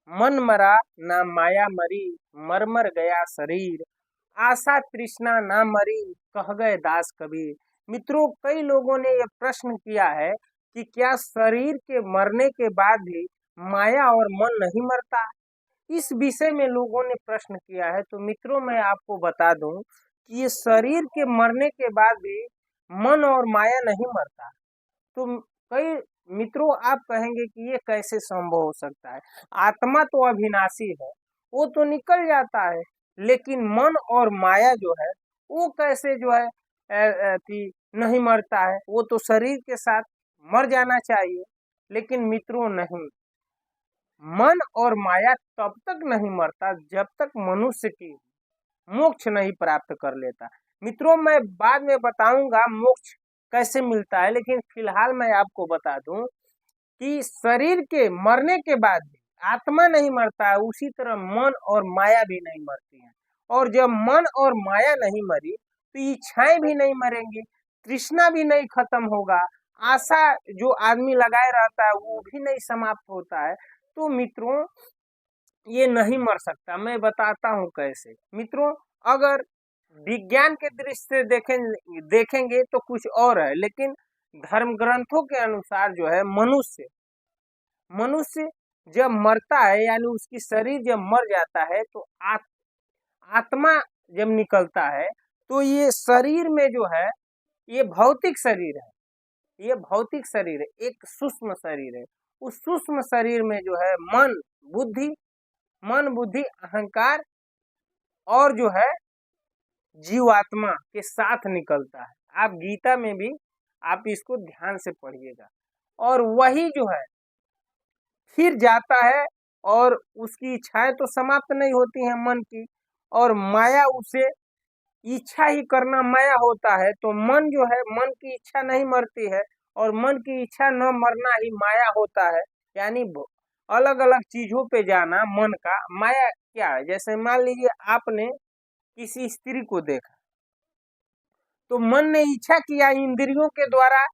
मन मरा ना माया मरी, मर मर गया शरीर, आशा तृष्णा ना मरी, कह गए दास कबीर। मित्रों, कई लोगों ने यह प्रश्न किया है कि क्या शरीर के मरने के बाद भी माया और मन नहीं मरता। इस विषय में लोगों ने प्रश्न किया है। तो मित्रों, मैं आपको बता दूं कि ये शरीर के मरने के बाद भी मन और माया नहीं मरता। तो कई मित्रों, आप कहेंगे कि ये कैसे संभव हो सकता है। आत्मा तो अविनाशी है, वो तो निकल जाता है, लेकिन मन और माया जो है वो कैसे जो है कि नहीं मरता है। वो तो शरीर के साथ मर जाना चाहिए, लेकिन मित्रों नहीं। मन और माया तब तक नहीं मरता जब तक मनुष्य की मोक्ष नहीं प्राप्त कर लेता। मित्रों, मैं बाद में बताऊंगा मोक्ष कैसे मिलता है, लेकिन फिलहाल मैं आपको बता दूं कि शरीर के मरने के बाद भी आत्मा नहीं मरता है, उसी तरह मन और माया भी नहीं मरती है। और जब मन और माया नहीं मरी तो इच्छाएं भी नहीं मरेंगी, तृष्णा भी नहीं खत्म होगा, आशा जो आदमी लगाए रहता है वो भी नहीं समाप्त होता है। तो मित्रों, ये नहीं मर सकता। मैं बताता हूँ कैसे। मित्रों, अगर विज्ञान के दृष्टि से देखेंगे तो कुछ और है, लेकिन धर्म ग्रंथों के अनुसार जो है मनुष्य मनुष्य जब मरता है, यानी उसकी शरीर जब मर जाता है तो आत्मा जब निकलता है, तो ये शरीर में जो है ये भौतिक शरीर है। ये भौतिक शरीर है, एक सूक्ष्म शरीर है। उस सूक्ष्म शरीर में जो है बुद्धि मन बुद्धि अहंकार और जो है जीवात्मा के साथ निकलता है। आप गीता में भी आप इसको ध्यान से पढ़िएगा। और वही जो है फिर जाता है, और उसकी इच्छाएं तो समाप्त नहीं होती हैं मन की, और माया उसे इच्छा ही करना माया होता है। तो मन जो है, मन की इच्छा नहीं मरती है, और मन की इच्छा न मरना ही माया होता है। यानी अलग अलग चीजों पे जाना मन का माया क्या है। जैसे मान लीजिए आपने किसी स्त्री को देखा, तो मन ने इच्छा किया इंद्रियों के द्वारा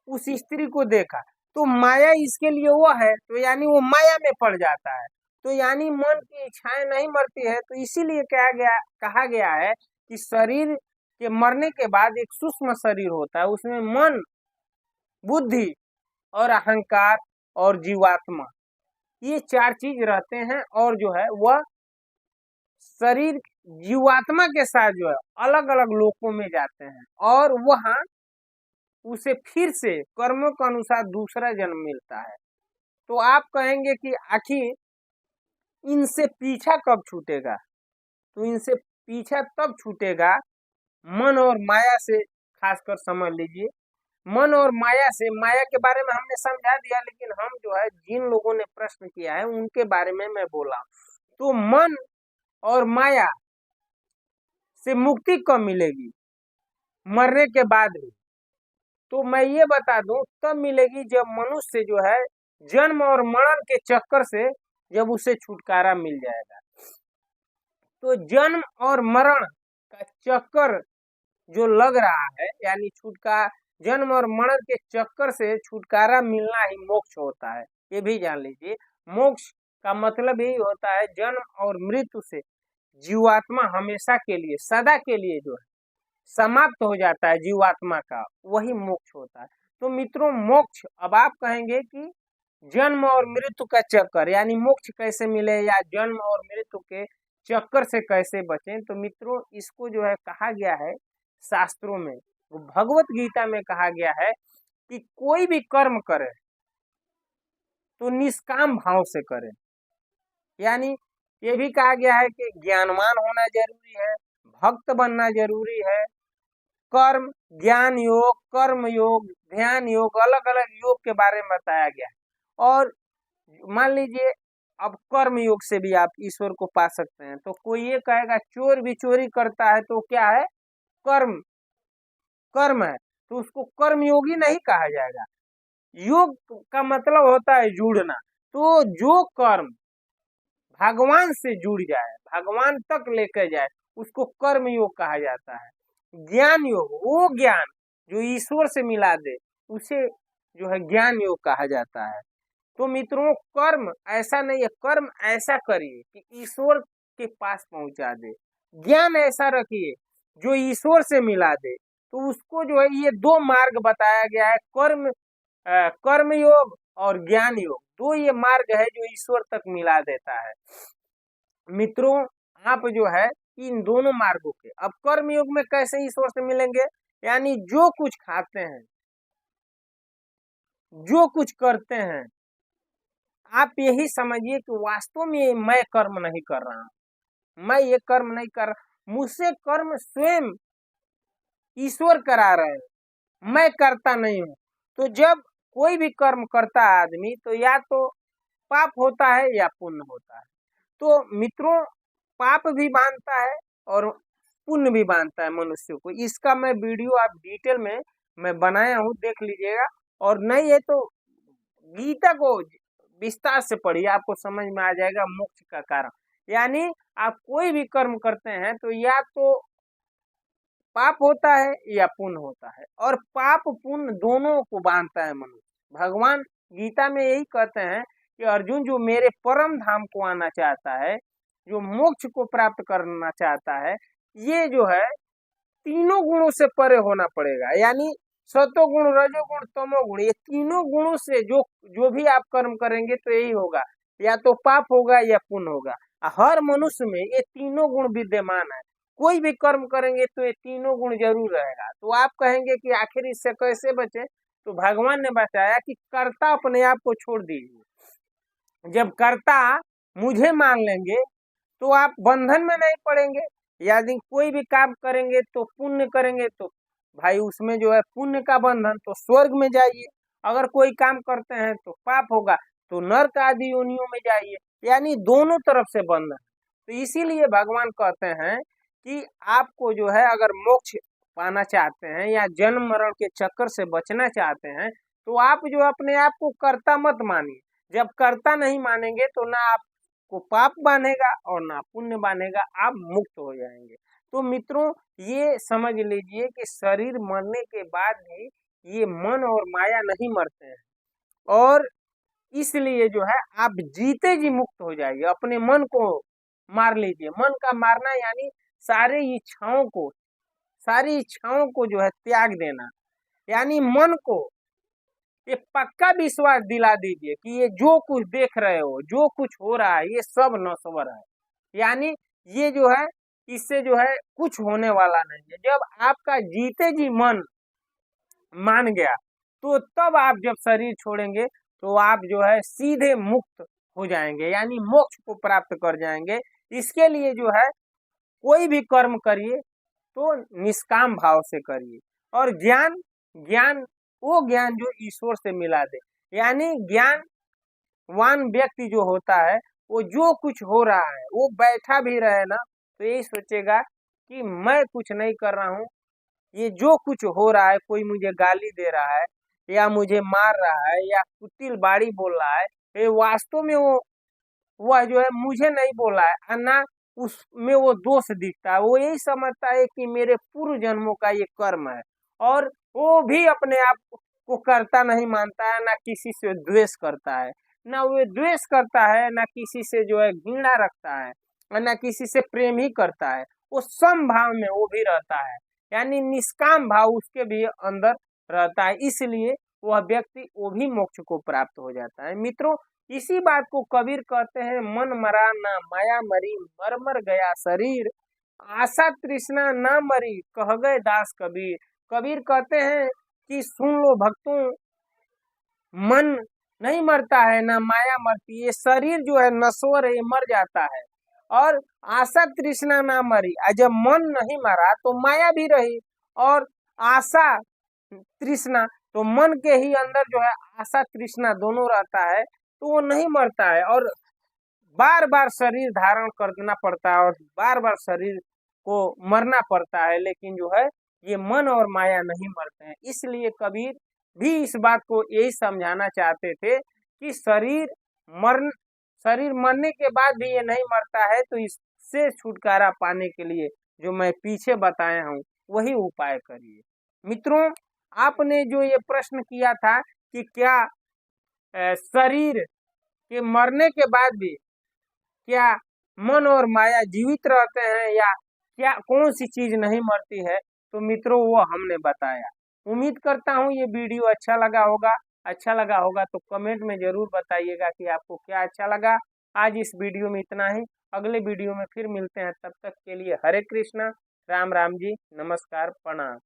उस स्त्री को देखा, तो माया इसके लिए वो है, तो यानी वो माया में पड़ जाता है। तो यानी मन की इच्छाएं नहीं मरती है। तो इसीलिए कहा गया है कि शरीर के मरने के बाद एक सूक्ष्म शरीर होता है, उसमें मन बुद्धि और अहंकार और जीवात्मा, ये चार चीज रहते हैं। और जो है वह शरीर जीवात्मा के साथ जो है अलग अलग लोकों में जाते हैं, और वहां उसे फिर से कर्मों के अनुसार दूसरा जन्म मिलता है। तो आप कहेंगे कि आखिर इनसे पीछा कब छूटेगा। तो इनसे पीछा तब छूटेगा मन और माया से। खासकर समझ लीजिए, मन और माया से। माया के बारे में हमने समझा दिया, लेकिन हम जो है जिन लोगों ने प्रश्न किया है उनके बारे में मैं बोला। तो मन और माया से मुक्ति कब मिलेगी, मरने के बाद भी। तो मैं ये बता दूं, तब मिलेगी जब मनुष्य जो है जन्म और मरण के चक्कर से जब उसे छुटकारा मिल जाएगा। तो जन्म और मरण का चक्कर जो लग रहा है, यानी जन्म और मरण के चक्कर से छुटकारा मिलना ही मोक्ष होता है। ये भी जान लीजिए, मोक्ष का मतलब यही होता है जन्म और मृत्यु से जीवात्मा हमेशा के लिए सदा के लिए जो है समाप्त हो जाता है जीवात्मा का, वही मोक्ष होता है। तो मित्रों, मोक्ष, अब आप कहेंगे कि जन्म और मृत्यु का चक्कर, यानी मोक्ष कैसे मिले या जन्म और मृत्यु के चक्कर से कैसे बचें। तो मित्रों, इसको जो है कहा गया है शास्त्रों में, भगवत गीता में कहा गया है कि कोई भी कर्म करे तो निष्काम भाव से करे। यानी ये भी कहा गया है कि ज्ञानवान होना जरूरी है, भक्त बनना जरूरी है। कर्म ज्ञान योग, कर्म योग, ध्यान योग, अलग अलग योग के बारे में बताया गया है। और मान लीजिए, अब कर्म योग से भी आप ईश्वर को पा सकते हैं। तो कोई ये कहेगा चोर भी चोरी करता है तो क्या है, कर्म कर्म है, तो उसको कर्म योगी नहीं कहा जाएगा। योग का मतलब होता है जुड़ना। तो जो कर्म भगवान से जुड़ जाए, भगवान तक लेकर जाए, उसको कर्म योग कहा जाता है। ज्ञान योग, वो ज्ञान जो ईश्वर से मिला दे, उसे जो है ज्ञान योग कहा जाता है। तो मित्रों कर्म ऐसा नहीं है, कर्म ऐसा करिए कि ईश्वर के पास पहुंचा दे, ज्ञान ऐसा रखिए जो ईश्वर से मिला दे। तो उसको जो है ये दो मार्ग बताया गया है, कर्म योग और ज्ञान योग, दो ये मार्ग है जो ईश्वर तक मिला देता है। मित्रों आप जो है इन दोनों मार्गों के, अब कर्म योग में कैसे ईश्वर से मिलेंगे, यानी जो कुछ खाते हैं, जो कुछ करते हैं, आप यही समझिए कि वास्तव में मैं कर्म नहीं कर रहा हूं, मैं ये कर्म नहीं कर रहा, मुझसे कर्म स्वयं ईश्वर करा रहे हैं, मैं करता नहीं हूं। तो जब कोई भी कर्म करता है आदमी, तो या तो पाप होता है या पुण्य होता है। तो मित्रों पाप भी बांधता है और पुण्य भी बांधता है मनुष्य को। इसका मैं वीडियो आप डिटेल में मैं बनाया हूं, देख लीजिएगा। और नहीं है तो गीता को विस्तार से पढ़िए, आपको समझ में आ जाएगा मोक्ष का कारण। यानी आप कोई भी कर्म करते हैं तो या तो पाप होता है या पुण्य होता है, और पाप पुण्य दोनों को बांधता है मनुष्य। भगवान गीता में यही कहते हैं कि अर्जुन जो मेरे परम धाम को आना चाहता है, जो मोक्ष को प्राप्त करना चाहता है, ये जो है तीनों गुणों से परे होना पड़ेगा। यानी सत्वगुण, रजोगुण, तमोगुण, ये तीनों गुणों से जो जो भी आप कर्म करेंगे तो यही होगा, या तो पाप होगा या पुण्य होगा। हर मनुष्य में ये तीनों गुण विद्यमान है, कोई भी कर्म करेंगे तो ये तीनों गुण जरूर रहेगा। तो आप कहेंगे कि आखिर इससे कैसे बचे, तो भगवान ने बताया कि कर्ता अपने आप को छोड़ दीजिए। जब कर्ता मुझे मान लेंगे तो आप बंधन में नहीं पड़ेंगे। यदि कोई भी काम करेंगे तो पुण्य करेंगे तो भाई उसमें जो है पुण्य का बंधन, तो स्वर्ग में जाइए। अगर कोई काम करते हैं तो पाप होगा तो नरक आदि योनियों में जाइए। यानी दोनों तरफ से बंधन। तो इसीलिए भगवान कहते हैं कि आपको जो है अगर मोक्ष पाना चाहते हैं या जन्म मरण के चक्कर से बचना चाहते हैं, तो आप जो अपने आप को कर्ता मत मानिए। जब कर्ता नहीं मानेंगे तो ना आप को पाप बांधेगा और ना पुण्य बांधेगा, आप मुक्त हो जाएंगे। तो मित्रों ये समझ लीजिए कि शरीर मरने के बाद भी ये मन और माया नहीं मरते हैं, और इसलिए जो है आप जीते जी मुक्त हो जाइए। अपने मन को मार लीजिए। मन का मारना यानी सारी इच्छाओं को जो है त्याग देना। यानी मन को ये पक्का विश्वास दिला दीजिए कि ये जो कुछ देख रहे हो, जो कुछ हो रहा है, ये सब नश्वर है। यानी ये जो है इससे जो है कुछ होने वाला नहीं है। जब आपका जीते जी मन मान गया, तो तब आप जब शरीर छोड़ेंगे तो आप जो है सीधे मुक्त हो जाएंगे, यानी मोक्ष को प्राप्त कर जाएंगे। इसके लिए जो है कोई भी कर्म करिए तो निष्काम भाव से करिए। और ज्ञान ज्ञान वो ज्ञान जो ईश्वर से मिला दे। यानी ज्ञानवान व्यक्ति जो होता है, वो जो कुछ हो रहा है वो बैठा भी रहे ना तो यही सोचेगा कि मैं कुछ नहीं कर रहा हूँ, ये जो कुछ हो रहा है, कोई मुझे गाली दे रहा है या मुझे मार रहा है या कुटिल बाड़ी बोल रहा है, ये वास्तव में वह जो है मुझे नहीं बोला है, और ना उसमें वो दोष दिखता है। वो यही समझता है कि मेरे पूर्व जन्मों का ये कर्म है, और वो भी अपने आप को करता नहीं मानता है, ना किसी से द्वेष करता है, ना वो द्वेष करता है, ना किसी से जो है घृणा रखता है, और ना किसी से प्रेम ही करता है। वो समभाव में वो भी रहता है, यानी निष्काम भाव उसके भी अंदर रहता है। इसलिए वह व्यक्ति वो भी मोक्ष को प्राप्त हो जाता है। मित्रों इसी बात को कबीर कहते हैं, मन मरा ना माया मरी, मर मर गया शरीर, आशा तृष्णा ना मरी, कह गए दास कबीर। कबीर कहते हैं कि सुन लो भक्तों, मन नहीं मरता है ना माया मरती, ये शरीर जो है नश्वर है, ये मर जाता है। और आशा तृष्णा ना मरी, जब मन नहीं मरा तो माया भी रही, और आशा तृष्णा तो मन के ही अंदर जो है आशा तृष्णा दोनों रहता है, तो वो नहीं मरता है। और बार बार शरीर धारण करना पड़ता है और बार बार शरीर को मरना पड़ता है, लेकिन जो है ये मन और माया नहीं मरते हैं। इसलिए कबीर भी इस बात को यही समझाना चाहते थे कि शरीर मरने के बाद भी ये नहीं मरता है, तो इससे छुटकारा पाने के लिए जो मैं पीछे बताया हूँ वही उपाय करिए। मित्रों आपने जो ये प्रश्न किया था कि क्या शरीर कि मरने के बाद भी क्या मन और माया जीवित रहते हैं या क्या कौन सी चीज नहीं मरती है, तो मित्रों वो हमने बताया। उम्मीद करता हूँ ये वीडियो अच्छा लगा होगा तो कमेंट में जरूर बताइएगा कि आपको क्या अच्छा लगा। आज इस वीडियो में इतना ही, अगले वीडियो में फिर मिलते हैं, तब तक के लिए हरे कृष्णा, राम राम जी, नमस्कार, प्रणाम।